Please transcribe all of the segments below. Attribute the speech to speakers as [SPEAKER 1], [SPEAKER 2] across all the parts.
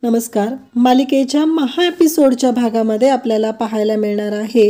[SPEAKER 1] नमस्कार. मालिकेच्या महा एपिसोडच्या भागामध्ये आपल्याला पाहायला मिळणार आहे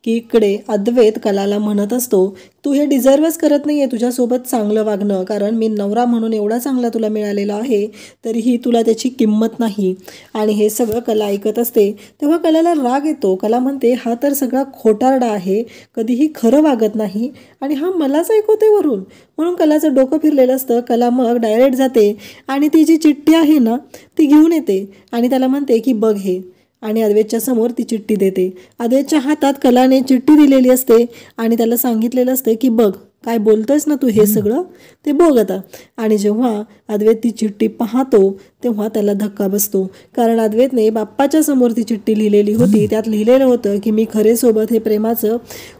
[SPEAKER 1] की इकडे अद्वैत कलाला म्हणत असतो, तू हे डिझर्वच करत नाहीये तुझ्यासोबत चांगलं वागणं, कारण मी नवरा म्हणून एवढा चांगला तुला मिळालेला आहे तरीही तुला त्याची किंमत नाही. आणि हे सगळं कला ऐकत असते तेव्हा कलाला राग येतो. कला म्हणते, हा तर सगळा खोटारडा आहे, कधीही खरं वागत नाही आणि हा मलाच ऐकवते वरून. म्हणून कलाचं डोकं फिरलेलं असतं. कला मग डायरेक्ट जाते आणि ती जी चिठ्ठी आहे ना ती घेऊन येते आणि त्याला म्हणते की बघ हे, आणि अद्वैतच्या समोर ती चिठ्ठी देते. अद्वैतच्या हातात कलाने चिठ्ठी दिलेली असते आणि त्याला सांगितलेलं असते की बघ, काय बोलतोयस ना तू हे सगळं ते बघ आता. आणि जेव्हा अद्वैत ती चिठ्ठी पाहतो तेव्हा त्याला धक्का बसतो, कारण अद्वैतने बाप्पाच्या समोर ती चिठ्ठी लिहिलेली होती. त्यात लिहिलेलं होतं की मी खरेसोबत हे प्रेमाचं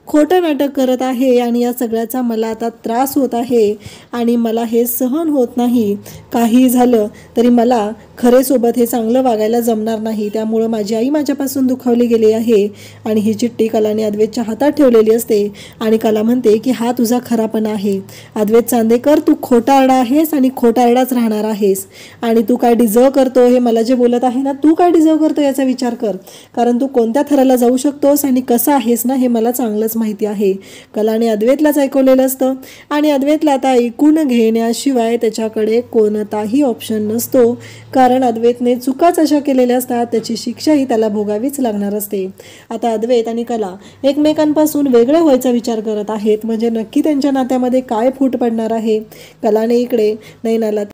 [SPEAKER 1] खोटं नाटक करत आहे आणि या सगळ्याचा मला आता त्रास होत आहे आणि मला हे सहन होत नाही. काही झालं तरी मला खरेसोबत हे चांगलं वागायला जमणार नाही, त्यामुळं माझी आई माझ्यापासून दुखावली गेली आहे. आणि ही चिठ्ठी कलाने अद्वैतच्या हातात ठेवलेली असते आणि कला म्हणते की हा तुझा खरापणा आहे अद्वैत चांदेकर, तू खोटारडा आहेस आणि खोटारडाच राहणार आहेस. आणि तू काय डिझर्व करतो, हे मला जे बोलत आहे ना, तू काय डिझर्व करतो याचा विचार कर, कारण तू कोणत्या थराला जाऊ शकतोस आणि कसा आहेस ना हे मला चांगलंच माहिती आहे. कलाने अद्वैतलाच ऐकवलेलं असतं आणि अद्वैतला आता ऐकून घेण्याशिवाय त्याच्याकडे कोणताही ऑप्शन नसतो, कारण अद्वैतने चुकाच अशा केलेल्या असतात, त्याची शिक्षाही त्याला भोगावीच लागणार असते. आता अद्वैत आणि कला एकमेकांपासून वेगळे व्हायचा विचार करत आहेत, म्हणजे नक्की त्यांच्या नात्यामध्ये काय फूट पडणार आहे. कलाने इकडे नैनाला